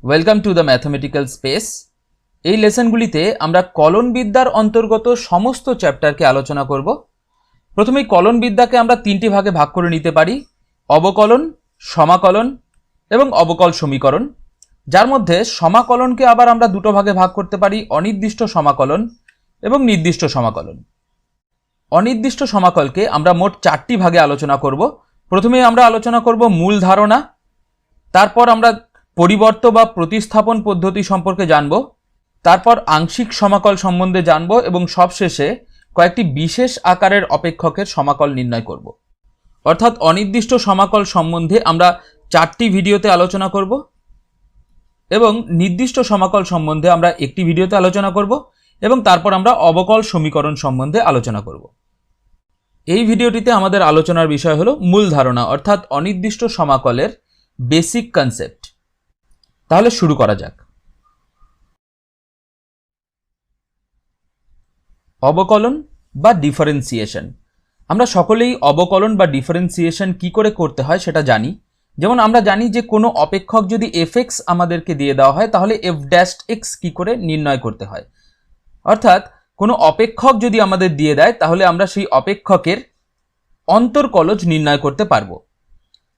Welcome to the mathematical space. এই লেসনগুলিতে আমরা কলনবিদ্যার অন্তর্গত সমস্ত চ্যাপ্টারকে আলোচনা করব। প্রথমেই কলনবিদ্যাকে আমরা তিনটি ভাগে ভাগ করে নিতে পারি: অবকলন, সমাকলন এবং অবকল সমীকরণ। যার মধ্যে সমাকলনকে আবার আমরা দুটো ভাগে ভাগ করতে পারি: অনির্দিষ্ট সমাকলন এবং নির্দিষ্ট সমাকলন। অনির্দিষ্ট সমাকলকে আমরা মোট চারটি ভাগে আলোচনা করব। প্রথমে আমরা আলোচনা করব মূল ধারণা, তারপর আমরা পরিবর্ত বা প্রতিস্থাপন পদ্ধতি সম্পর্কে জানব, তারপর আংশিক সমাকল সম্বন্ধে জানব এবং সবশেষে কয়েকটি বিশেষ আকারের অপেক্ষকের সমাকল নির্ণয় করব। অর্থাৎ অনির্দিষ্ট সমাকল সম্বন্ধে আমরা চারটি ভিডিওতে আলোচনা করব এবং নির্দিষ্ট সমাকল সম্বন্ধে আমরা একটি ভিডিওতে আলোচনা করব এবং তারপর আমরা অবকল সমীকরণ সম্বন্ধে আলোচনা করব। এই ভিডিওটিতে আমাদের আলোচনার বিষয় হলো মূল ধারণা, অর্থাৎ অনির্দিষ্ট সমাকলের বেসিক কনসেপ্ট। তাহলে শুরু করা যাক। অবকলন বা ডিফারেন্সিয়েশন। আমরা সকলেই অবকলন বা ডিফারেন্সিয়েশন কি করে করতে হয় সেটা জানি। যেমন আমরা জানি যে কোনো অপেক্ষক যদি fx আমাদেরকে দিয়ে দেওয়া হয় তাহলে f ড্যাশড x কি করে নির্ণয় করতে হয়। অর্থাৎ কোনো অপেক্ষক যদি আমাদের দিয়ে দেয় তাহলে আমরা সেই অপেক্ষকের অন্তর্কলজ নির্ণয় করতে পারবো।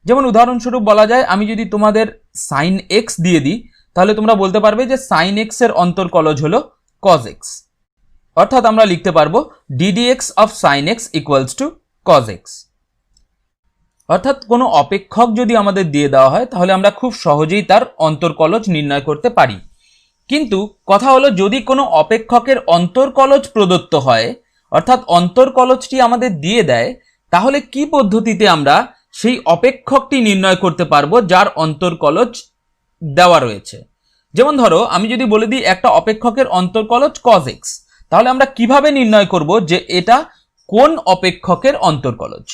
যেমন উদাহরণস্বরূপ বলা যায়, আমি যদি তোমাদের সাইন এক্স দিয়ে দিই তাহলে তোমরা বলতে পারবে যে সাইন এক্স এর অন্তর্কলজ হলো কজ এক্স। অর্থাৎ আমরা লিখতে পারবো ddx of sine x equals to cos x. অর্থাৎ কোনো অপেক্ষক যদি আমাদের দিয়ে দেওয়া হয় তাহলে আমরা খুব সহজেই তার অন্তর্কলজ নির্ণয় করতে পারি। কিন্তু কথা হলো, যদি কোনো অপেক্ষকের অন্তর্কলজ প্রদত্ত হয়, অর্থাৎ অন্তর্কলজটি আমাদের দিয়ে দেয়, তাহলে কি পদ্ধতিতে আমরা সেই অপেক্ষকটি নির্ণয় করতে পারবো যার অন্তর্কলজ দেওয়া রয়েছে। যেমন ধরো, আমি যদি বলে দিই একটা অপেক্ষকের অন্তর্কলজ cos x, তাহলে আমরা কিভাবে নির্ণয় করব যে এটা কোন অপেক্ষকের অন্তর্কলজ।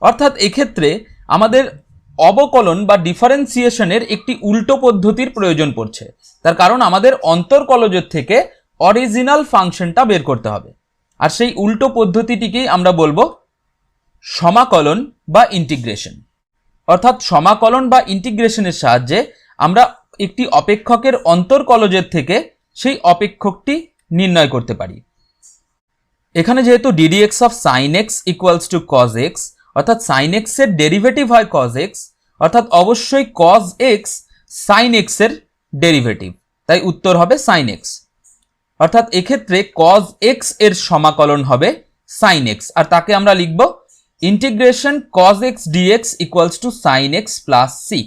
অর্থাৎ এক্ষেত্রে আমাদের অবকলন বা ডিফারেন্সিয়েশনের একটি উল্টো পদ্ধতির প্রয়োজন পড়ছে। তার কারণ আমাদের অন্তর্কলজের থেকে অরিজিনাল ফাংশনটা বের করতে হবে। আর সেই উল্টো পদ্ধতিটিকেই আমরা বলবো সমাকলন বা ইন্টিগ্রেশন। অর্থাৎ সমাকলন বা ইন্টিগ্রেশনের সাহায্যে আমরা একটি অপেক্ষকের অন্তর্কলজের থেকে সেই অপেক্ষকটি নির্ণয় করতে পারি। এখানে যেহেতু ddx of sine x equals to cos x, অর্থাৎ সাইন এক্স এর ডেরিভেটিভ হয় কজ এক্স, অর্থাৎ অবশ্যই কজ এক্স সাইন এক্স এর ডেরিভেটিভ, তাই উত্তর হবে সাইন এক্স। অর্থাৎ এক্ষেত্রে কজ এক্স এর সমাকলন হবে সাইন এক্স, আর তাকে আমরা লিখব integration cos x dx equals to sine x plus c.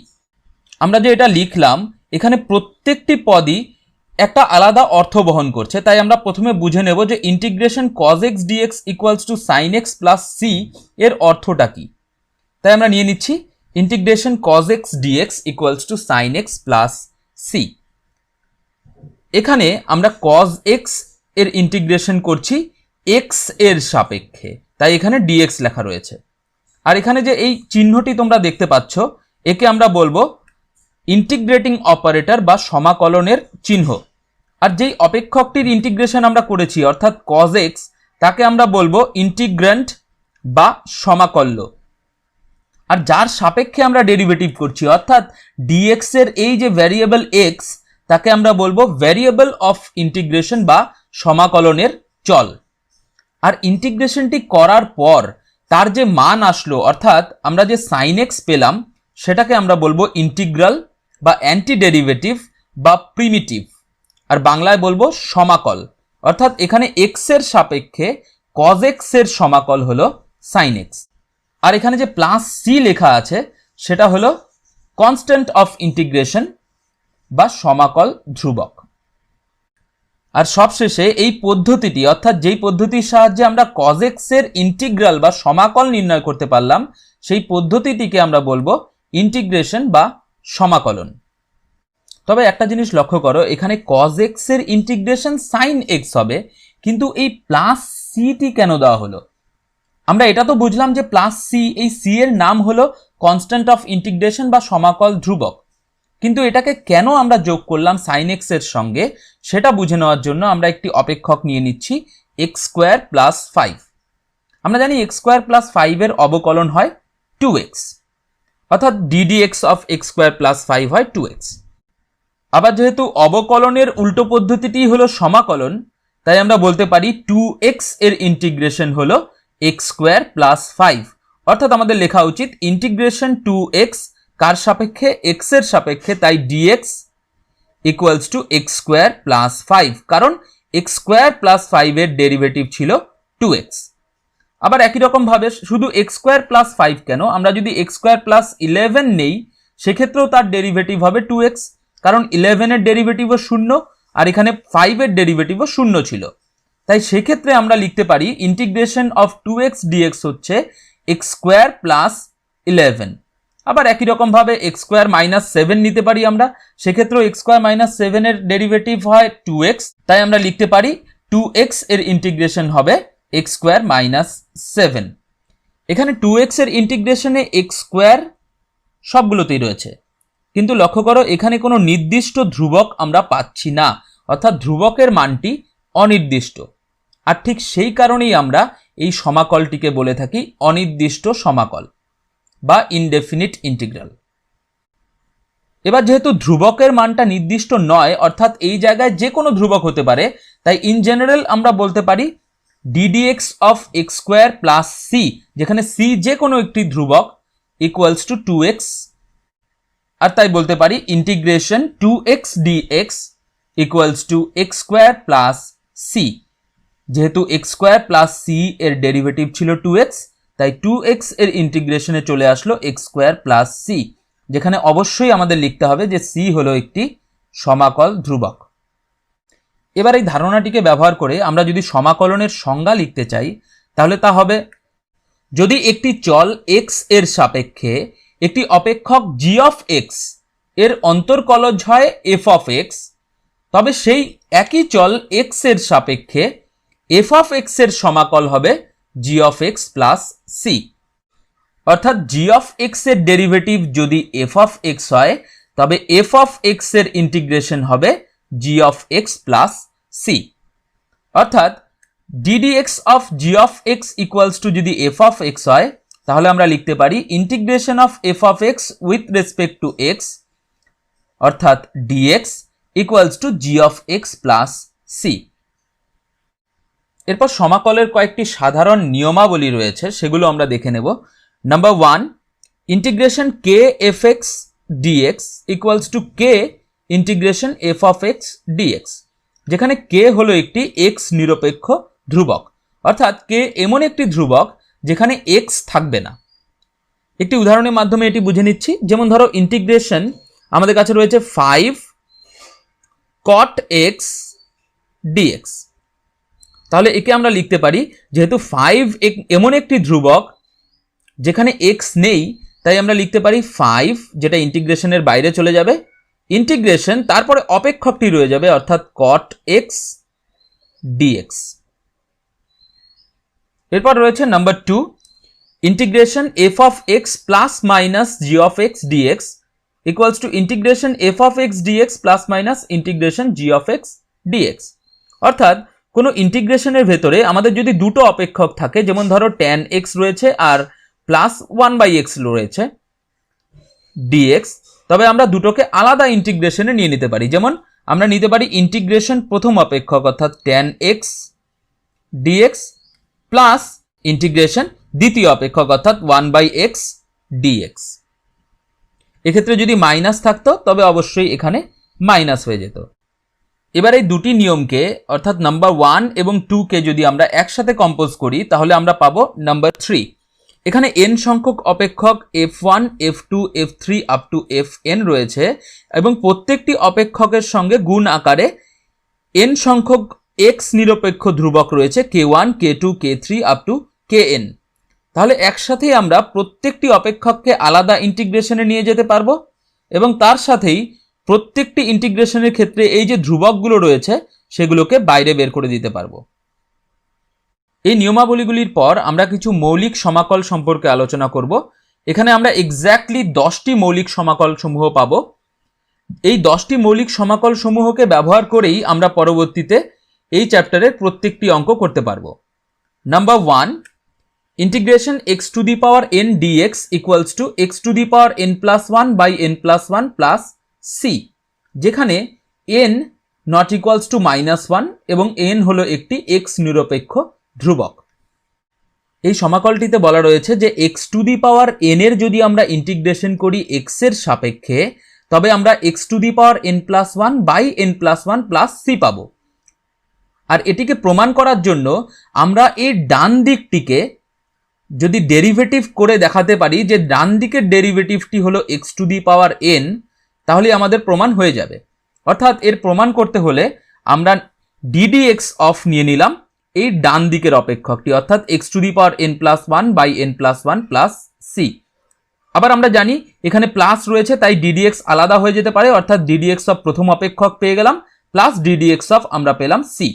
আমরা যে এটা লিখলাম, এখানে প্রত্যেকটি পদই একটা আলাদা অর্থ বহন করছে, তাই আমরা প্রথমে বুঝে নেব যে integration cos x dx equals to sine x plus c এর অর্থটা কি। তাই আমরা নিয়ে নিচ্ছি integration cos x dx equals to sine x plus c. এখানে আমরা cos x এর ইন্টিগ্রেশন করছি x এর সাপেক্ষে, তাই এখানে dx লেখা রয়েছে। আর এখানে যে এই চিহ্নটি তোমরা দেখতে পাচ্ছ, একে আমরা বলবো ইন্টিগ্রেটিং অপারেটর বা সমাকলনের চিহ্ন। আর যেই অপেক্ষকটির ইন্টিগ্রেশন আমরা করেছি অর্থাৎ cos x, তাকে আমরা বলবো ইন্টিগ্র্যান্ট বা সমাকল্য। আর যার সাপেক্ষে আমরা ডেরিভেটিভ করছি অর্থাৎ dx এর এই যে ভ্যারিয়েবল x, তাকে আমরা বলবো ভ্যারিয়েবল অফ ইন্টিগ্রেশন বা সমাকলনের চল। আর ইন্টিগ্রেশনটি করার পর তার যে মান আসলো, অর্থাৎ আমরা যে সাইন এক্স পেলাম, সেটাকে আমরা বলবো ইন্টিগ্রাল বা অ্যান্টি ডেরিভেটিভ বা প্রিমিটিভ, আর বাংলায় বলবো সমাকল। অর্থাৎ এখানে এক্স এর সাপেক্ষে কজ এক্স এর সমাকল হলো সাইন এক্স। আর এখানে যে প্লাস সি লেখা আছে সেটা হলো কনস্ট্যান্ট অফ ইন্টিগ্রেশন বা সমাকল ধ্রুবক। আর সবশেষে এই পদ্ধতিটি, অর্থাৎ যেই পদ্ধতির সাহায্যে আমরা cos x এর ইন্টিগ্রাল বা সমাকল নির্ণয় করতে পারলাম, সেই পদ্ধতিটিকে আমরা বলবো ইন্টিগ্রেশন বা সমাকলন। তবে একটা জিনিস লক্ষ্য করো, এখানে cos x এর ইন্টিগ্রেশন sin x হবে, কিন্তু এই প্লাস সিটি কেন দেওয়া হলো? আমরা এটা তো বুঝলাম যে প্লাস সি, এই সি এর নাম হলো কনস্ট্যান্ট অফ ইন্টিগ্রেশন বা সমাকল ধ্রুবক, কিন্তু এটাকে কেন আমরা যোগ করলাম সাইন এক্স এর সঙ্গে সেটা বুঝে নেওয়ার জন্য আমরা একটি অপেক্ষক নিয়ে নিচ্ছি এক্স স্কোয়ার প্লাস 5। আমরা জানি এক্স স্কোয়ার প্লাস 5 এর অবকলন হয় 2x। অর্থাৎ ddx of x square plus 5 হয় 2x। আবার যেহেতু অবকলনের উল্টো পদ্ধতিটি হলো সমাকলন, তাই আমরা বলতে পারি 2x এর ইন্টিগ্রেশন হলো এক্স স্কোয়ার প্লাস 5। অর্থাৎ আমাদের লেখা উচিত ইন্টিগ্রেশন 2x কার সাপেক্ষে, x এর সাপেক্ষে, তাই dx equals to x square plus 5, কারণ এক্স স্কোয়ার প্লাস 5 এর ডেরিভেটিভ ছিল 2x। আবার একই রকম ভাবে শুধু এক্স স্কোয়ার প্লাস 5 কেন, আমরা যদি এক্স স্কোয়ার প্লাস 11 নেই সেক্ষেত্রেও তার ডেরিভেটিভ হবে 2x, কারণ 11 এর ডেরিভেটিভও 0 আর এখানে 5 এর ডেরিভেটিভও 0 ছিল। তাই সেক্ষেত্রে আমরা লিখতে পারি ইন্টিগ্রেশন অফ 2x dx হচ্ছে এক্স স্কোয়ার প্লাস 11। আবার একই রকম ভাবে এক্স স্কোয়ার মাইনাস 7 নিতে পারি আমরা, সেক্ষেত্রেও এক্স স্কোয়ার মাইনাস 7 এর ডেরিভেটিভ হয় 2x, তাই আমরা লিখতে পারি 2x এর ইন্টিগ্রেশন হবে এক্স স্কোয়ার মাইনাস 7। এখানে 2x এর ইন্টিগ্রেশনে এক্স স্কোয়ার সবগুলোতেই রয়েছে, কিন্তু লক্ষ্য করো এখানে কোনো নির্দিষ্ট ধ্রুবক আমরা পাচ্ছি না, অর্থাৎ ধ্রুবকের মানটি অনির্দিষ্ট। আর ঠিক সেই কারণেই আমরা এই সমাকলটিকে বলে থাকি অনির্দিষ্ট সমাকল বা ইনডেফিনিট ইন্টিগ্রাল। এবার যেহেতু ধ্রুবকের মানটা নির্দিষ্ট নয়, অর্থাৎ এই জায়গায় যে কোনো ধ্রুবক হতে পারে, তাই ইন জেনারেল আমরা বলতে পারি ddx of x square plus c, যেখানে c যে কোনো একটি ধ্রুবক, ইকুয়ালস টু 2x। আর তাই বলতে পারি integration 2x dx equals to x square plus c। যেহেতু এক্স স্কোয়ার প্লাস c এর ডেরিভেটিভ ছিল 2x, তাই 2x এর ইন্টিগ্রেশনে চলে আসলো এক্স স্কোয়ার প্লাস c, যেখানে অবশ্যই আমাদের লিখতে হবে যে c হলো একটি সমাকল ধ্রুবক। এবার এই ধারণাটিকে ব্যবহার করে আমরা যদি সমাকলনের সংজ্ঞা লিখতে চাই তাহলে তা হবে, যদি একটি চল x এর সাপেক্ষে একটি অপেক্ষক g অফ x এর অন্তর্কলজ হয় f অফ x, তবে সেই একই চল x এর সাপেক্ষে f অফ x এর সমাকল হবে g of x plus c। অর্থাৎ g অফ x এর ডেরিভেটিভ যদি f অফ x হয় তবে f অফ x এর ইন্টিগ্রেশন হবে g of x plus c। অর্থাৎ ddx of g of x equals to যদি f অফ x হয় তাহলে আমরা লিখতে পারি integration of f of x with respect to x, অর্থাৎ dx equals two g of x plus c। এরপর সমাকলের কয়েকটি সাধারণ নিয়মাবলী রয়েছে, সেগুলো আমরা দেখে নেব। Number 1, integration k f x dx equals two k integration f of x dx, যেখানে k হলো একটি x নিরপেক্ষ ধ্রুবক, অর্থাৎ k এমন একটি ধ্রুবক যেখানে x থাকবে না। একটি উদাহরণের মাধ্যমে এটি বুঝে নিচ্ছি। যেমন ধরো ইন্টিগ্রেশন আমাদের কাছে রয়েছে 5 cot x dx, তাহলে একে আমরা লিখতে পারি যেহেতু 5 এমন একটি ধ্রুবক যেখানে x নেই, তাই আমরা লিখতে পারি 5, যেটা ইন্টিগ্রেশনের বাইরে চলে যাবে, ইন্টিগ্রেশন তারপরে অপেক্ষকটি রয়ে যাবে অর্থাৎ cot x dx। এরপর রয়েছে number 2, integration f of x plus minus g of x dx equals two integration f of x dx plus minus integration g of x dx। অর্থাৎ কোনো ইন্টিগ্রেশনের ভেতরে আমাদের যদি দুটো অপেক্ষক থাকে, যেমন ধরো tan x রয়েছে আর প্লাস 1/x রয়েছে dx, তবে আমরা দুটোকে আলাদা ইন্টিগ্রেশনে নিয়ে নিতে পারি। যেমন আমরা নিতে পারি ইন্টিগ্রেশন প্রথম অপেক্ষক অর্থাৎ tan x dx plus integration দ্বিতীয় অপেক্ষক অর্থাৎ 1/x dx। এক্ষেত্রে যদি মাইনাস থাকতো তবে অবশ্যই এখানে মাইনাস হয়ে যেত। এবার এই দুটি নিয়মকে অর্থাৎ নাম্বার 1 এবং 2 কে যদি আমরা একসাথে কম্পোজ করি তাহলে আমরা পাবো নাম্বার 3। এখানে n সংখ্যক অপেক্ষক f1 f2 f3 up to fn রয়েছে এবং প্রত্যেকটি অপেক্ষকের সঙ্গে গুণ আকারে n সংখ্যক x নিরপেক্ষ ধ্রুবক রয়েছে k1 k2 k3 up to kn। তাহলে একসাথেই আমরা প্রত্যেকটি অপেক্ষককে আলাদা ইন্টিগ্রেশনে নিয়ে যেতে পারবো এবং তার সাথেই প্রত্যেকটি ইন্টিগ্রেশনের ক্ষেত্রে এই যে ধ্রুবকগুলো রয়েছে সেগুলোকে বাইরে বের করে দিতে পারবো। এই নিয়মাবলীগুলির পর আমরা কিছু মৌলিক সমাকল সম্পর্কে আলোচনা করব। এখানে আমরা এক্স্যাক্টলি 10টি মৌলিক সমাকল সমূহ পাবো। এই 10টি মৌলিক সমাকল সমূহকে ব্যবহার করেই আমরা পরবর্তীতে এই চ্যাপ্টারের প্রত্যেকটি অঙ্ক করতে পারবো। Number 1, integration x to the power n dx equals to x to the power n plus one by n plus one plus c, যেখানে n not equals to minus one এবং এন হলো একটি এক্স নিরপেক্ষ ধ্রুবক। এই সমাকলটিতে বলা রয়েছে যে x to the power n এর যদি আমরা ইন্টিগ্রেশন করি এক্স এর সাপেক্ষে, তবে আমরা x to the power n plus one by n plus one plus c পাবো। আর এটিকে প্রমাণ করার জন্য আমরা এই ডান দিকটিকে যদি ডেরিভেটিভ করে দেখাতে পারি যে ডান দিকের ডেরিভেটিভটি হলো x to the power N, তাহলে আমাদের প্রমাণ হয়ে যাবে। অর্থাৎ এর প্রমাণ করতে হলে আমরা ডিডিএক্স অফ নিয়ে নিলাম এই ডান দিকের অপেক্ষকটি, অর্থাৎ x to the power n plus one by n plus one plus c. আবার আমরা জানি এখানে প্লাস রয়েছে, তাই ডিডিএক্স আলাদা হয়ে যেতে পারে, অর্থাৎ ডিডিএক্স অফ প্রথম অপেক্ষক পেয়ে গেলাম প্লাস ডিডিএক্স অফ আমরা পেলাম সি।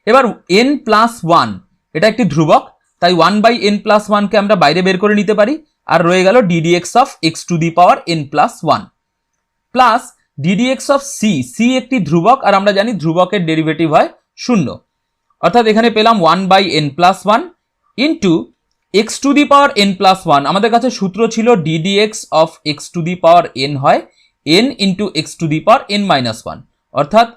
এবার এন প্লাস ওয়ান এটা একটি ধ্রুবক, তাই ওয়ান বাই এন প্লাস ওয়ানকে আমরা বাইরে বের করে নিতে পারি, আর রয়ে গেল d d x of x to the power n plus one plus d d x of c. C একটি ধ্রুবক, আর আমরা জানি ধ্রুবকের ডেরিভেটিভ হয় শূন্য, অর্থাৎ এখানে পেলাম one by n plus one into x to the power n plus one. আমাদের কাছে সূত্র ছিল d d x of x to the power n হয় n into x to the power n minus one, অর্থাৎ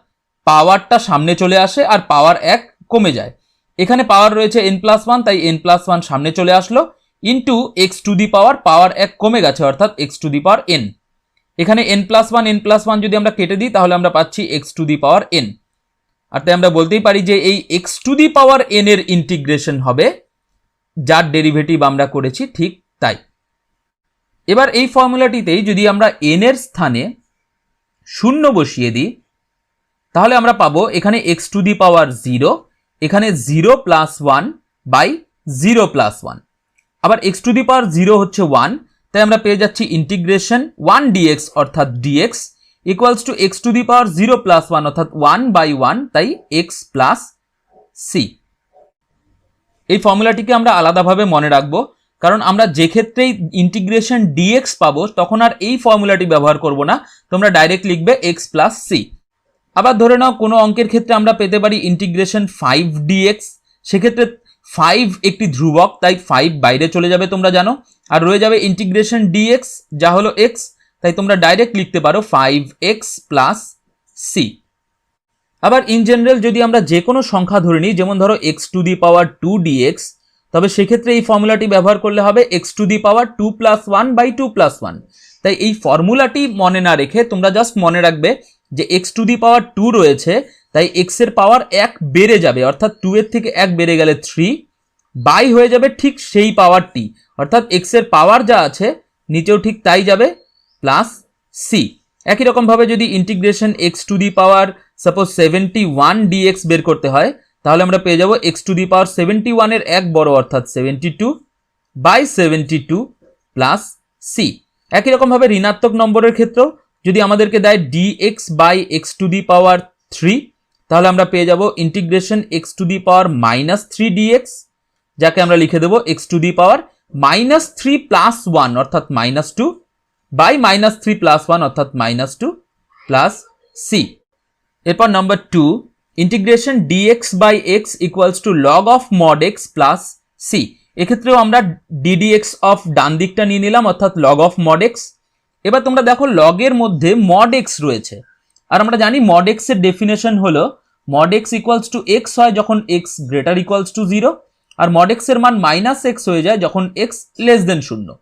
পাওয়ারটা সামনে চলে আসে আর পাওয়ার এক কমে যায়। এখানে পাওয়ার রয়েছে এন প্লাস ওয়ান, তাই এন প্লাস ওয়ান সামনে চলে আসলো into x to the power এক কমে গেছে, অর্থাৎ x to the power n. এখানে এন প্লাস ওয়ান যদি আমরা কেটে দিই তাহলে আমরা পাচ্ছি x to the power n. আর তাই আমরা বলতেই পারি যে এই x to the power n এর ইন্টিগ্রেশন হবে যার ডেরিভেটিভ আমরা করেছি ঠিক তাই। এবার এই ফর্মুলাটিতেই যদি আমরা এন এর স্থানে শূন্য বসিয়ে দিই তাহলে আমরা পাবো এখানে x to the power zero, এখানে zero plus one by zero plus one. আবার x to the power zero হচ্ছে ওয়ান, তাই আমরা পেয়ে যাচ্ছি ইন্টিগ্রেশন ওয়ান ডিএক্স অর্থাৎ dx equals to x to the power zero plus one অর্থাৎ one by one, তাই এক্স প্লাস সি। এই ফর্মুলাটিকে আমরা আলাদাভাবে মনে রাখবো, কারণ আমরা যে ক্ষেত্রেই ইন্টিগ্রেশন ডিএক্স পাবো তখন আর এই ফর্মুলাটি ব্যবহার করব না, তোমরা ডাইরেক্ট লিখবে এক্স প্লাস সি। আবার ধরে নাও কোনো অঙ্কের ক্ষেত্রে আমরা পেতে পারি ইন্টিগ্রেশন ফাইভ ডিএক্স, সেক্ষেত্রে ফাইভ একটি ধ্রুবক, তাই ফাইভ বাইরে চলে যাবে তোমরা জানো, আর রয়ে যাবে ইন্টিগ্রেশন ডিএক্স যা হলো এক্স, তাই তোমরা ডাইরেক্ট লিখতে পারো ফাইভ এক্স প্লাস সি। আবার ইন জেনারেল যদি আমরা যে কোনো সংখ্যা ধরে নিই, যেমন ধরো x to the power two d x, তবে সেক্ষেত্রে এই ফর্মুলাটি ব্যবহার করলে হবে x to the power two plus one by two plus one. তাই এই ফর্মুলাটি মনে না রেখে তোমরা জাস্ট মনে রাখবে যে x to the power two রয়েছে, তাই এক্স এর পাওয়ার এক বেড়ে যাবে, অর্থাৎ টু এর থেকে এক বেড়ে গেলে থ্রি, বাই হয়ে যাবে ঠিক সেই পাওয়ারটি, অর্থাৎ এক্স এর পাওয়ার যা আছে নিচেও ঠিক তাই যাবে প্লাস সি। একই রকম ভাবে যদি integration x to the power suppose 71 d x বের করতে হয় তাহলে আমরা পেয়ে যাব এক্স টু দি পাওয়ার 71 এর এক বড় অর্থাৎ 72 বাই 72 প্লাস সি। একই রকম ভাবে ঋণাত্মক নম্বরের ক্ষেত্রেও যদি আমাদেরকে দেয় dx by x to the power 3 তাহলে আমরা পেয়ে যাব integration x to the power minus 3 dx, যাকে আমরা লিখে দেবো x to the power minus 3 plus 1 অর্থাৎ মাইনাস 2 বাই মাইনাস 3 প্লাস 1 অর্থাৎ মাইনাস 2 প্লাস সি। এরপর number 2 integration d x by x equals to log of mod x plus c. এক্ষেত্রেও আমরা ddx of ডান দিকটা নিয়ে নিলাম অর্থাৎ লগ অফ মড এক্স। এবার তোমরা দেখো লগের মধ্যে মড এক্স রয়েছে, আর আমরা জানি মড এক্স এর ডেফিনেশন হলো mod x equals to x হয় যখন এক্স গ্রেটার ইকুয়ালস টু 0, আর মড এক্স এর মান মাইনাস এক্স হয়ে যায় যখন এক্স লেস দেন 0।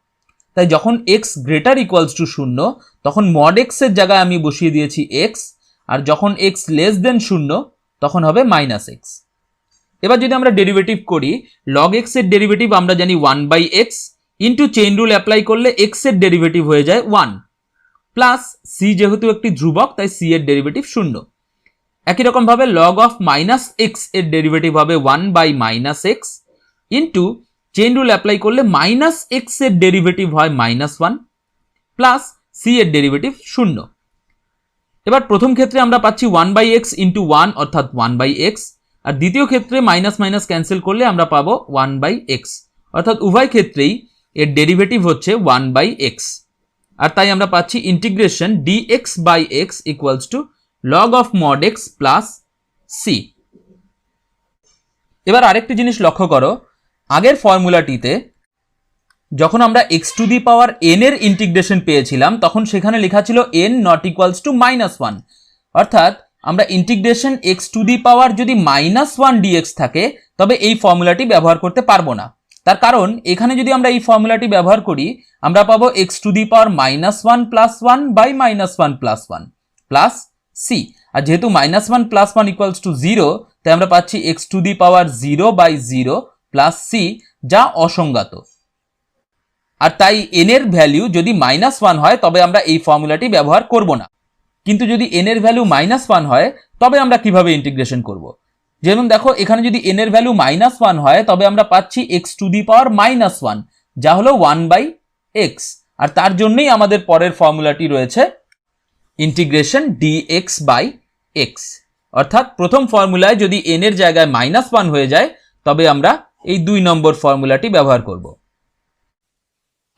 তাই যখন এক্স গ্রেটার ইকুয়ালস টু 0 তখন মড এক্স এর জায়গায় আমি বসিয়ে দিয়েছি এক্স, আর যখন এক্স লেস দেন 0 তখন হবে মাইনাস এক্স। এবার যদি আমরা ডেরিভেটিভ করি, লগ এক্স এর ডেরিভেটিভ আমরা জানি 1 by x into chain rule apply করলে এক্স এর ডেরিভেটিভ হয়ে যায় 1 প্লাস সি, যেহেতু একটি ধ্রুবক তাই সি এর ডেরিভেটিভ 0। একই রকম ভাবে লগ অফ মাইনাস এক্স এর ডেরিভেটিভ হবে 1 by minus x into chain rule apply করলে মাইনাস এক্স এর ডেরিভেটিভ হয় মাইনাস 1 প্লাস সি এর ডেরিভেটিভ 0। এবার প্রথম ক্ষেত্রে আমরা পাচ্ছি 1 বাই এক্স ইন্টু 1 অর্থাৎ 1 বাই এক্স, আর দ্বিতীয় ক্ষেত্রে মাইনাস মাইনাস ক্যান্সেল করলে আমরা পাবো 1 বাই এক্স, অর্থাৎ উভয় ক্ষেত্রেই এর ডেরিভেটিভ হচ্ছে 1 বাই এক্স। আর তাই আমরা পাচ্ছি integration d x by x equals to log of mod x plus c. এবার আরেকটি জিনিস লক্ষ্য করো, আগের ফর্মুলাটিতে যখন আমরা x to the power n এর ইন্টিগ্রেশন পেয়েছিলাম তখন সেখানে লেখা ছিল n নট ইকুয়ালস টু -1, অর্থাৎ আমরা ইন্টিগ্রেশন x টু দি পাওয়ার যদি -1 dx থাকে তবে এই ফর্মুলাটি ব্যবহার করতে পারবো না। তার কারণ এখানে যদি আমরা এই ফর্মুলাটি ব্যবহার করি আমরা পাবো x to the power -1 plus 1 by -1 plus 1 plus c, আর যেহেতু -1 প্লাস 1 ইকুয়ালস টু 0 তাই আমরা পাচ্ছি x to the power 0 by 0 plus c, যা অসংজ্ঞাত। আর তাই n এর ভ্যালু যদি -1 হয় তবে আমরা এই ফর্মুলাটি ব্যবহার করব না, কিন্তু যদি n এর ভ্যালু -1 হয় তবে আমরা কিভাবে ইন্টিগ্রেশন করব। যেমন দেখো এখানে যদি n এর ভ্যালু -1 হয় তবে আমরা পাচ্ছি x টু দি পাওয়ার -1, যা হলো 1 বাই x, আর তার জন্যই আমাদের পরের ফর্মুলাটি রয়েছে ইন্টিগ্রেশন dx বাই x, অর্থাৎ প্রথম ফর্মুলায় যদি n এর জায়গায় -1 হয়ে যায় তবে আমরা এই 2 নম্বর ফর্মুলাটি ব্যবহার করব।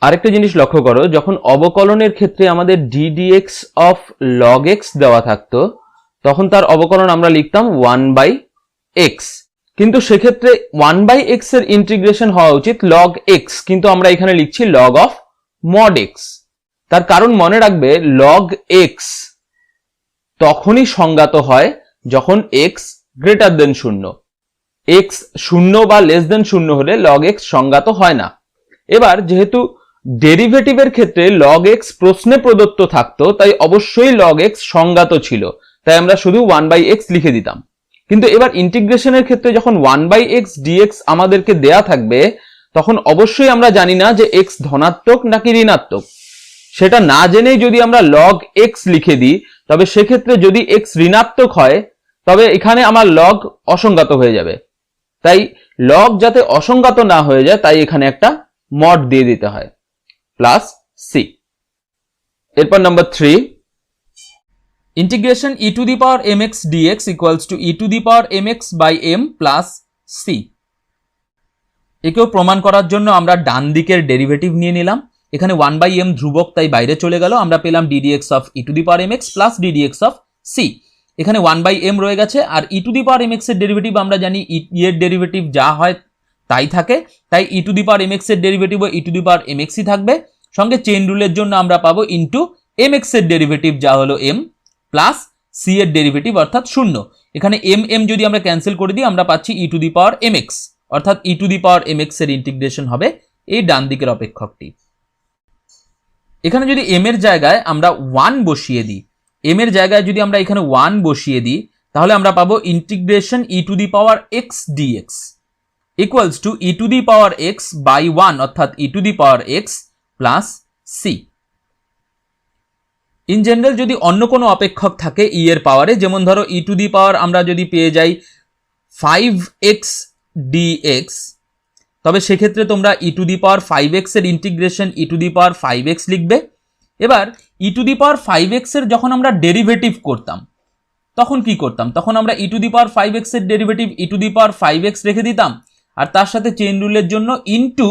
আরেকটা জিনিস লক্ষ্য করো, যখন অবকলনের ক্ষেত্রে আমাদের ddx অফ log x দেওয়া থাকতো তখন তার অবকলন আমরা লিখতাম 1 বাই x, কিন্তু সেক্ষেত্রে 1 বাই x এর ইন্টিগ্রেশন হওয়া উচিত log x, কিন্তু আমরা এখানে লিখছি log অফ mod x। তার কারণ মনে রাখবে log x তখনই সংজ্ঞাত হয় যখন x গ্রেটার দেন 0, x 0 বা লেস দেন 0 হলে log x সংজ্ঞাত হয় না। এবার যেহেতু ডেরিভেটিভের ক্ষেত্রে log x প্রশ্নে প্রদত্ত থাকতো তাই অবশ্যই log x সংজ্ঞাত ছিল, তাই আমরা শুধু 1 বাই x লিখে দিতাম। কিন্তু এবার ইন্টিগ্রেশনের ক্ষেত্রে যখন 1 বাই x dx আমাদেরকে দেয়া থাকবে তখন অবশ্যই আমরা জানি না যে x ধনাত্মক নাকি ঋণাত্মক। সেটা না জেনেই যদি আমরা log x লিখে দিই তবে সেক্ষেত্রে যদি x ঋণাত্মক হয় তবে এখানে আমার log অসংজ্ঞাত হয়ে যাবে। তাই log যাতে অসংজ্ঞাত না হয়ে যায় তাই এখানে একটা mod দিয়ে দিতে হয় প্লাস c। এরপর number 3, integration e to the power mx dx equals to e to the power mx by m plus c। একেও প্রমাণ করার জন্য আমরা ডান দিকের ডেরিভেটিভ নিয়ে নিলাম। এখানে 1 বাই m ধ্রুবক তাই বাইরে চলে গেল, আমরা পেলাম ddx of e to the power mx plus ddx of c। এখানে 1 বাই m রয়ে গেছে, আর e to the power mx এর ডেরিভেটিভ আমরা জানি e এর ডেরিভেটিভ যা হয় তাই থাকে, তাই e to the power mx এর ডেরিভেটিভ ও e to the power mx ই থাকবে। সঙ্গে চেইন রুলের জন্য আমরা পাবো ইনটু mx এর ডেরিভেটিভ যা হলো m প্লাস c এর ডেরিভেটিভ অর্থাৎ 0। এখানে m যদি আমরা ক্যান্সেল করে দিই আমরা পাচ্ছি e to the power mx, অর্থাৎ e to the power mx এর ইন্টিগ্রেশন হবে এই ডান দিকের অপেক্ষকটি। এখানে যদি m এর জায়গায় আমরা 1 বসিয়ে দিই, m এর জায়গায় যদি আমরা এখানে 1 বসিয়ে দিই তাহলে আমরা পাবো integration e to the power x dx equals to e to the power x by 1, অর্থাৎ e to the power x plus c। In general যদি অন্য কোনো অপেক্ষক থাকে e এর পাওয়ারে, যেমন ধরো e টু দি পাওয়ার আমরা যদি পেয়ে যাই 5x dx, তবে সেক্ষেত্রে তোমরা e to the power 5x এর integration e to the power 5x লিখবে। এবার e to the power 5x এর যখন আমরা ডেরিভেটিভ করতাম তখন কি করতাম, তখন আমরা e to the power 5x এর derivative e to the power 5x রেখে দিতাম আর তার সাথে চেইন রুলের জন্য ইনটু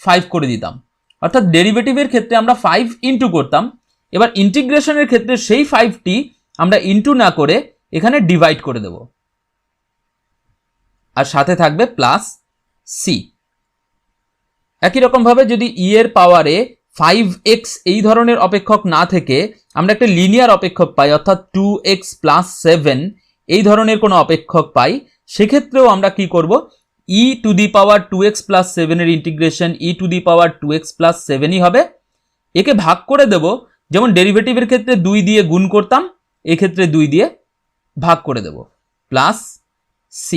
5 করে দিতাম, অর্থাৎ ডেরিভেটিভের ক্ষেত্রে আমরা 5 ইনটু করতাম। এবার ইন্টিগ্রেশনের ক্ষেত্রে সেই 5টি আমরা ইনটু না করে এখানে ডিভাইড করে দেব, আর সাথে থাকবে প্লাস c। একই রকম ভাবে যদি e এর পাওয়ারে 5x এই ধরনের অপেক্ষক না থেকে আমরা একটা লিনিয়ার অপেক্ষক পাই, অর্থাৎ 2x প্লাস 7 এই ধরনের কোনো অপেক্ষক পাই, সেক্ষেত্রেও আমরা কি করব, e to the power 2x plus 7 এর integration e to the power 2x plus 7ই হবে। একে ভাগ করে দেব, যেমন ডেরিভেটিভের ক্ষেত্রে 2 দিয়ে গুণ করতাম, এক্ষেত্রে 2 দিয়ে ভাগ করে দেব প্লাস c।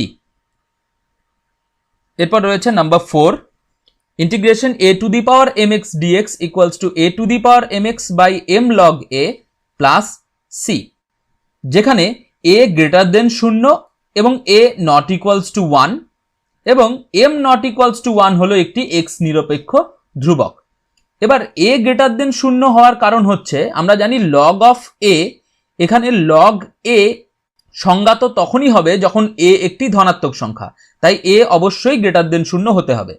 এরপর রয়েছে number 4, integration a to the power mx dx equals to a to the power mx by m log a plus c, যেখানে a গ্রেটার দেন 0 এবং a নট ইকুয়ালস টু 1 এবং m নট ইকুয়ালস টু 1 হলো একটি x নিরপেক্ষ ধ্রুবক। এবার a greater than 0 হওয়ার কারণ হচ্ছে আমরা জানি log অফ a, এখানে log a সংজ্ঞাত তখনই হবে যখন a একটি ধনাত্মক সংখ্যা, তাই a অবশ্যই গ্রেটার দেন 0 হতে হবে।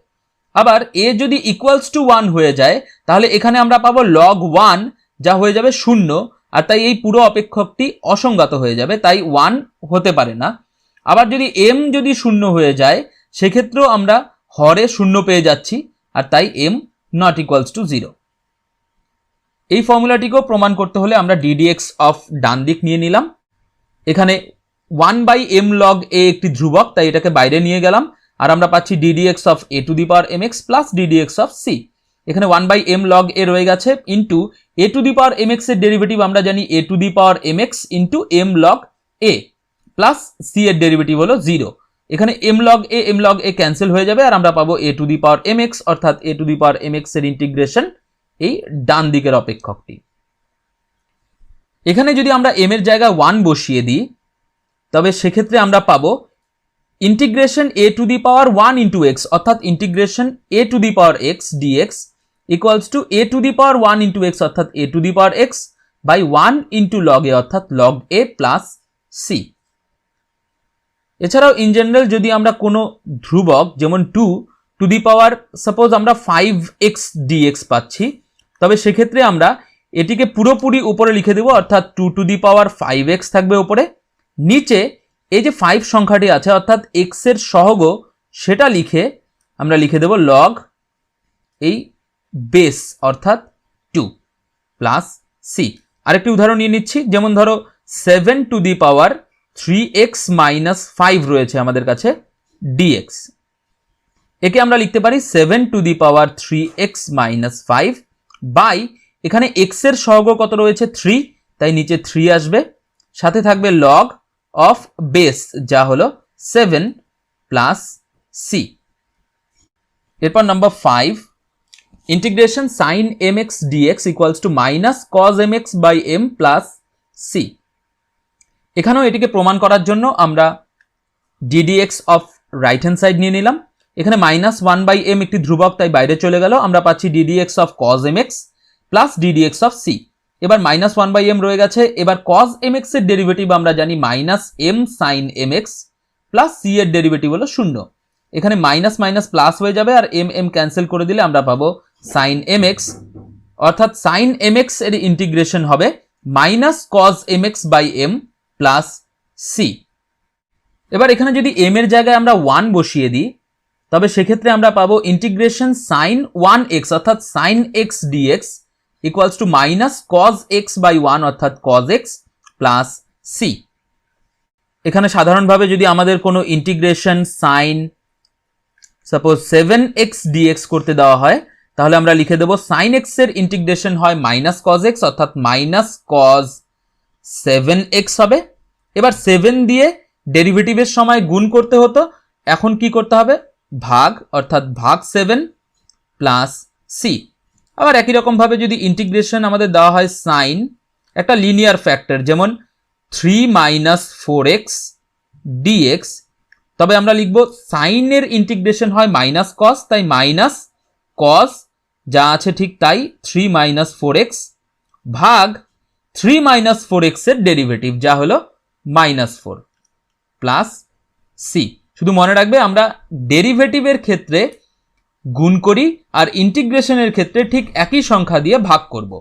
আবার a যদি ইকুয়ালস টু 1 হয়ে যায় তাহলে এখানে আমরা পাবো log 1 যা হয়ে যাবে 0, আর তাই এই পুরো অপেক্ষকটি অসংজ্ঞাত হয়ে যাবে, তাই 1 হতে পারে না। আবার যদি m যদি 0 হয়ে যায় সেক্ষেত্রেও আমরা হরে শূন্য পেয়ে যাচ্ছি, আর তাই m নট ইকুয়ালস টু 0। এই ফর্মুলাটিকেও প্রমাণ করতে হলে আমরা ddx অফ ডান দিক নিয়ে নিলাম। এখানে 1/m log a একটি ধ্রুবক, তাই এটাকে বাইরে নিয়ে গেলাম, আর আমরা পাচ্ছি ddx of a to the power mx plus ddx of c। এখানে 1/m log a রয়ে গেছে, into a to the power mx এর ডেরিভেটিভ আমরা জানি a to the power mx into m log a plus c এর derivative হলো 0। এখানে m log a cancel হয়ে যাবে, আর আমরা পাবো a to the power mx, অর্থাৎ a to the power mx এর ইন্টিগ্রেশন এই ডান দিকের অপেক্ষকটি। এখানে যদি আমরা m এর জায়গায় 1 বসিয়ে দিই, তবে সেক্ষেত্রে আমরা পাবো integration a to the power 1 into x, অর্থাৎ integration a to the power x dx equals to a to the power 1 into x, অর্থাৎ a to the power x by 1 into log a, অর্থাৎ log a plus c। এছাড়াও in general যদি আমরা কোনো ধ্রুবক যেমন 2 two the power suppose আমরা 5x dx পাচ্ছি, তবে সেক্ষেত্রে আমরা এটিকে পুরোপুরি উপরে লিখে দেব, অর্থাৎ 2 টু দি পাওয়ার 5x থাকবে উপরে, নিচে এই যে 5 সংখ্যাটি আছে অর্থাৎ x এর সহগ সেটা লিখে আমরা লিখে দেব log এই বেস অর্থাৎ 2 প্লাস c। আরেকটি উদাহরণ নিয়ে নিচ্ছি, যেমন ধরো 7 to the power 3x minus 5 রয়েছে আমাদের কাছে dx, একে আমরা লিখতে পারি 7 to the power 3x minus 5 by এখানে x এর সহগ কত রয়েছে 3, তাই নিচে 3 আসবে, সাথে থাকবে log অফ বেস যা হলো 7 প্লাস c। এরপর number 5, integration sin mx dx equals to minus cos mx by m plus c। এখানেও এটিকে প্রমাণ করার জন্য আমরা ddx of right hand side নিয়ে নিলাম। এখানে মাইনাস 1/m একটি ধ্রুবক, তাই বাইরে চলে গেল, আমরা পাচ্ছি ddx of cos mx plus ddx of c। এবার মাইনাস 1/m রয়ে গেছে, এবার cos mx এর ডেরিভেটিভ আমরা জানি minus m sin mx plus c এর ডেরিভেটিভ হলো 0। এখানে মাইনাস মাইনাস প্লাস হয়ে যাবে, আর m ক্যান্সেল করে দিলে আমরা পাবো sin mx, অর্থাৎ sin mx এর ইন্টিগ্রেশন হবে minus cos mx by m plus c। এবার এখানে যদি m এর জায়গায় আমরা 1 বসিয়ে দিই, তবে সেক্ষেত্রে আমরা পাবো ইন্টিগ্রেশন sin 1x অর্থাৎ sin x dx equals to minus cos x by 1 অর্থাৎ cos x প্লাস c। এখানে সাধারণভাবে যদি আমাদের কোনো integration sin suppose 7x dx করতে দেওয়া হয়, তাহলে আমরা লিখে দেব sin x এর ইন্টিগ্রেশন হয় মাইনাস cos x অর্থাৎ মাইনাস cos 7x হবে। এবার 7 দিয়ে ডেরিভেটিভের সময় গুণ করতে হতো, এখন কি করতে হবে ভাগ, অর্থাৎ ভাগ 7 প্লাস c। আবার একই রকম ভাবে যদি ইন্টিগ্রেশন আমাদের দেওয়া হয় সাইন একটা লিনিয়ার ফ্যাক্টর যেমন 3 মাইনাস 4x dx, তবে আমরা লিখব সাইনের ইন্টিগ্রেশন হয় মাইনাস কস, তাই মাইনাস কস যা আছে ঠিক তাই 3 মাইনাস 4x ভাগ 3 মাইনাস 4x এর ডেরিভেটিভ যা হলো মাইনাস 4 প্লাস সি। শুধু মনে রাখবে আমরা ডেরিভেটিভের ক্ষেত্রে গুণ করি আর ইন্টিগ্রেশনের ক্ষেত্রে ঠিক একই সংখ্যা দিয়ে ভাগ করব।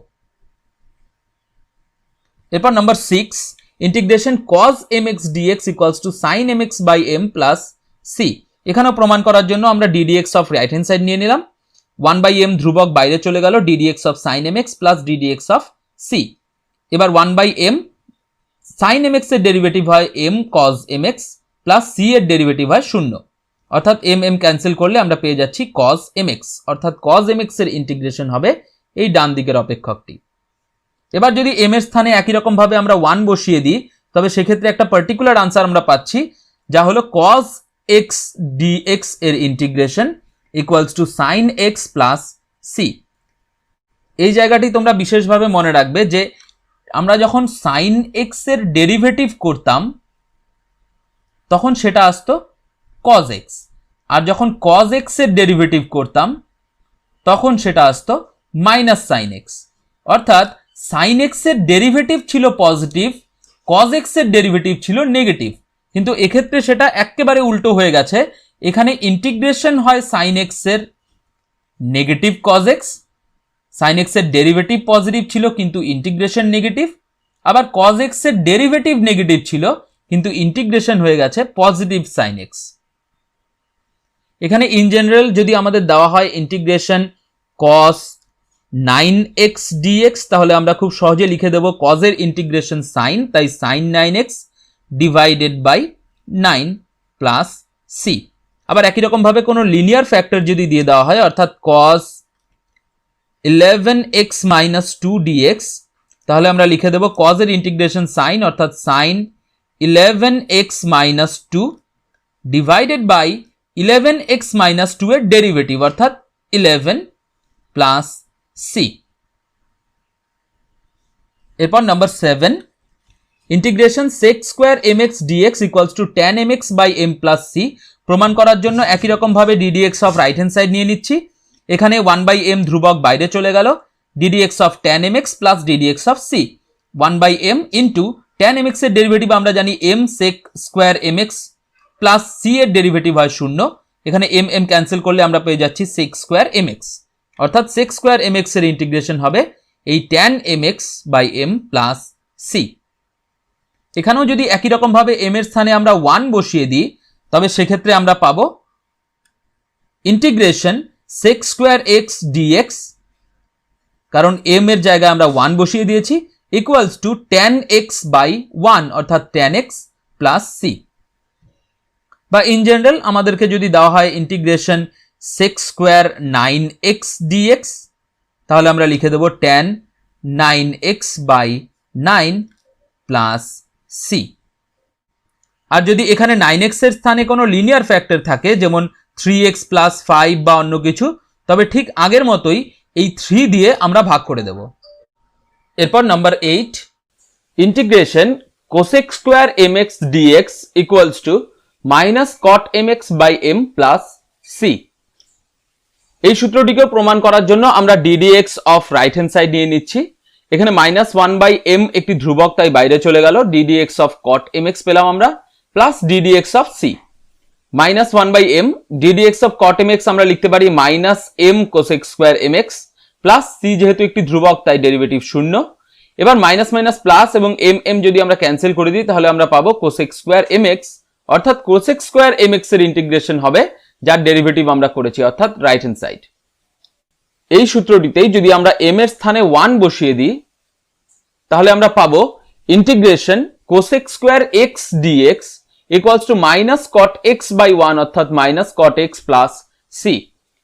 এরপর number 6, integration cos mx dx equals to sin mx by m plus c। এখানেও প্রমাণ করার জন্য আমরা ddx of right hand side নিয়ে নিলাম, 1/m ধ্রুবক বাইরে চলে গেল, ddx of sin mx plus ddx of c। এবার 1/m sin mx এর ডেরিভেটিভ হয় m cos mx plus c এর ডেরিভেটিভ হয় 0, অর্থাৎ m ক্যান্সেল করলে আমরা পেয়ে যাচ্ছি cos mx, অর্থাৎ cos mx এর ইন্টিগ্রেশন হবে এই ডান দিকের অপেক্ষকটি। এবার যদি m এর স্থানে একই রকম ভাবে আমরা 1 বসিয়ে দিই, তবে সেক্ষেত্রে একটা পার্টিকুলার আনসার আমরা পাচ্ছি যা হলো cos x dx এর integration equals to sin x plus c। এই জায়গাটি তোমরা বিশেষভাবে মনে রাখবে যে আমরা যখন sin x এর ডেরিভেটিভ করতাম তখন সেটা আসতো cos x, আর যখন cos x এর ডেরিভেটিভ করতাম তখন সেটা আসতো মাইনাস sin x, অর্থাৎ sin x এর ডেরিভেটিভ ছিল পজিটিভ, cos x এর ডেরিভেটিভ ছিল নেগেটিভ, কিন্তু এক্ষেত্রে সেটা একেবারে উল্টো হয়ে গেছে। এখানে ইন্টিগ্রেশন হয় sin x এর negative cos x, sin x এর ডেরিভেটিভ পজিটিভ ছিল কিন্তু ইন্টিগ্রেশন নেগেটিভ, আবার cos x এর ডেরিভেটিভ নেগেটিভ ছিল কিন্তু ইন্টিগ্রেশন হয়ে গেছে পজিটিভ sin x। এখানে ইন জেনারেল যদি আমাদের দেওয়া হয় ইন্টিগ্রেশন cos 9x dx, তাহলে আমরা খুব সহজে লিখে দেব cos এর ইন্টিগ্রেশন sin, তাই sin 9x divided by 9 plus c। আবার একই রকম ভাবে কোনো লিনিয়ার ফ্যাক্টর যদি দিয়ে দেওয়া হয়, অর্থাৎ cos 11x minus 2 dx, তাহলে আমরা লিখে দেব cos এর ইন্টিগ্রেশন sin, অর্থাৎ sin 11x minus 2 divided by 11x minus 2 এর ডেরিভেটিভ অর্থাৎ 11 প্লাস c। এরপর number 7, integration sec square mx dx equals to tan mx by m plus c প্রমাণ করার জন্য একই রকম ভাবে ddx of right hand side নিয়ে নিচ্ছি। এখানে 1/m ধ্রুবক বাইরে চলে গেল, ddx of tan mx plus ddx of c, 1/m into tan mx এর ডেরিভেটিভ আমরা জানি m sec square mx plus c এর ডেরিভেটিভ হয় 0, এখানে m m ক্যান্সেল করলে আমরা পেয়ে যাচ্ছি sec স্কয়ার mx, অর্থাৎ sec স্কয়ার mx এর ইন্টিগ্রেশন হবে এই tan mx by m plus c। এখানেও যদি একই রকম ভাবে m এর স্থানে আমরা 1 বসিয়ে দিই, তবে সেক্ষেত্রে আমরা পাবো integration sec square x dx, কারণ m এর জায়গায় আমরা 1 বসিয়ে দিয়েছি, equals to tan x by 1 অর্থাৎ tan x প্লাস c। বা ইন জেনারেল আমাদেরকে যদি দেওয়া হয় integration sec square 9x dx, তাহলে আমরা লিখে দেব tan 9x by 9 plus c। আর যদি এখানে 9x এর স্থানে কোনো লিনিয়ার ফ্যাক্টর থাকে, যেমন 3x প্লাস 5 বা অন্য কিছু, তবে ঠিক আগের মতোই এই 3 দিয়ে আমরা ভাগ করে দেব। এরপর number 8, integration cosec square mx dx equals to minus cot mx by m plus c। এই সূত্রটিকে প্রমাণ করার জন্য আমরা ddx of right hand side নিয়ে নিচ্ছি। এখানে মাইনাস 1/m একটি ধ্রুবক, তাই বাইরে চলে গেল, ddx অফ cot mx পেলাম আমরা, plus ddx of c, minus 1/m ddx of cot mx আমরা লিখতে পারি minus m cosec square mx plus c, যেহেতু একটি ধ্রুবক তাই ডেরিভেটিভ 0। এবার মাইনাস মাইনাস প্লাস এবং m যদি আমরা ক্যান্সেল করে দিই, তাহলে আমরা পাবো cosec স্কয়ার mx, অর্থাৎ cosec স্কয়ার mx এর ইন্টিগ্রেশন হবে যার ডেরিভেটিভ আমরা করেছি, অর্থাৎ রাইট হ্যান্ড সাইড। এই সূত্রটিতেই যদি আমরা m এর স্থানে 1 বসিয়ে দিই, তাহলে আমরা পাবো integration cosec square x dx equals to minus cot x by 1 অর্থাৎ minus cot x plus c।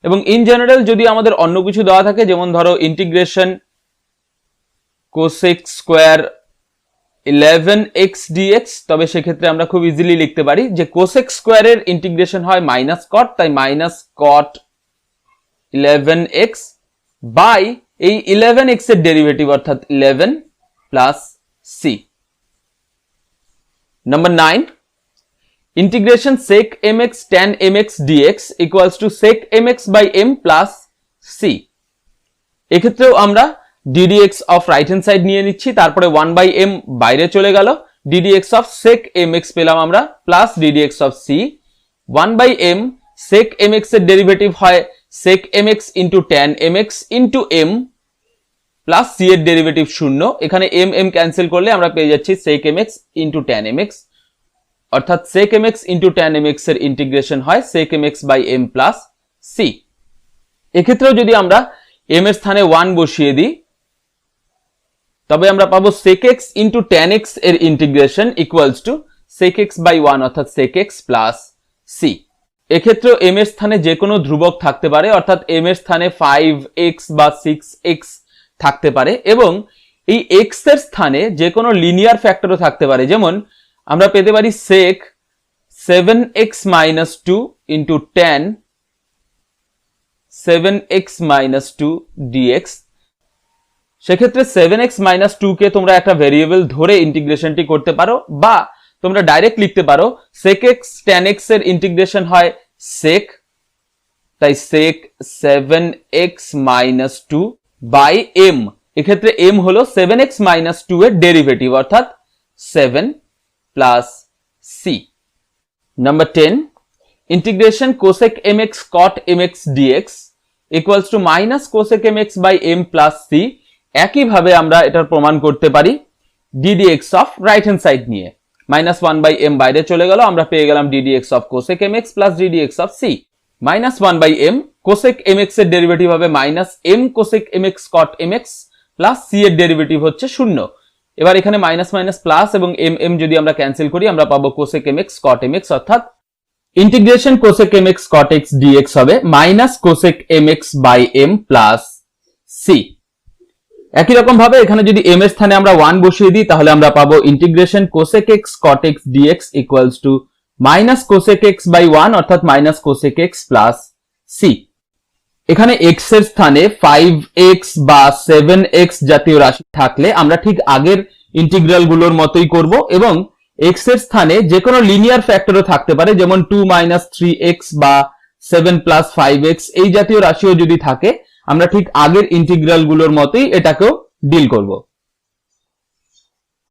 এবং ইন জেনারেল যদি আমাদের অন্য কিছু দেওয়া থাকে, যেমন ধরো integration cosec square 11x dx, তবে সেক্ষেত্রে আমরা খুব ইজিলি লিখতে পারি যে cosec স্কয়ারের ইন্টিগ্রেশন হয় মাইনাস cot, তাই মাইনাস cot 11x বাই এই 11x এর ডেরিভেটিভ অর্থাৎ 11 plus c। Number 9, integration sec mx tan mx dx equals to sec mx by m plus c। এক্ষেত্রেও আমরা ddx of right hand side নিয়ে নিচ্ছি, তারপরে 1/m বাইরে চলে গেল, ddx অফ sec mx পেলাম আমরা, plus ddx of c, 1/m sec mx এর ডেরিভেটিভ হয় sec mx into tan mx into m plus c এর ডেরিভেটিভ 0, এখানে m ক্যান্সেল করলে আমরা পেয়ে যাচ্ছি sec mx into tan mx, অর্থাৎ sec mx into tan mx এর ইন্টিগ্রেশন হয় sec mx by m plus c। এক্ষেত্রেও যদি আমরা m এর স্থানে 1 বসিয়ে দিই, তবে আমরা পাবো sec x into tan x এর integration equals to sec x by 1 অর্থাৎ sec x প্লাস c। এক্ষেত্রেও m এর স্থানে যে কোনো ধ্রুবক থাকতে পারে, অর্থাৎ m এর স্থানে 5x বা 6x থাকতে পারে, এবং এই x এর স্থানে যে কোনো লিনিয়ার ফ্যাক্টরও থাকতে পারে, যেমন আমরা পেতে পারি sec 7x minus 2 into tan 7x minus 2 dx। সেক্ষেত্রে 7x minus 2 কে তোমরা একটা ভেরিয়েবল ধরে ইন্টিগ্রেশনটি করতে পারো, বা তোমরা ডাইরেক্ট লিখতে পারো sec x tan x এর ইন্টিগ্রেশন হয় sec, তাই sec 7x minus 2 by m, এক্ষেত্রে m হলো 7x minus 2 এর ডেরিভেটিভ অর্থাৎ 7 plus c। Number 10, integration cosec mx cot mx dx equals to minus cosec mx by m plus c। একইভাবে আমরা এটার প্রমাণ করতে পারি ddx of right hand side নিয়ে, মাইনাস 1/m বাইরে চলে গেল, আমরা পেয়ে গেলাম ddx of cosec mx plus ddx of c। Minus 1 by m, cosec m x এর ডেরিভেটিভ হবে minus m cosec m x cot m x plus c এর ডেরিভেটিভ হচ্ছে 0। এবার এখানে মাইনাস মাইনাস প্লাস এবং এম এম যদি আমরা cancel করি আমরা পাবো cosec m x cot m x, অর্থাৎ integration cosec m x cot x dx হবে minus cosec m x by m plus c. একই রকম ভাবে এখানে যদি এম এর স্থানে আমরা 1 বসিয়ে দিই তাহলে আমরা পাবো integration cosec x cot x d x equals to minus cosec x by 1 অর্থাৎ minus cosec x plus c. এখানে x এর স্থানে 5x বা 7x জাতীয় রাশি থাকলে আমরা ঠিক আগের ইন্টিগ্রাল গুলোর মতোই করব এবং x এর স্থানে যে কোনো লিনিয়ার ফ্যাক্টরও থাকতে পারে, যেমন 2 মাইনাস 3x বা 7 প্লাস 5x এই জাতীয় রাশিও যদি থাকে আমরা ঠিক আগের ইন্টিগ্রাল গুলোর মতোই এটাকেও ডিল করব।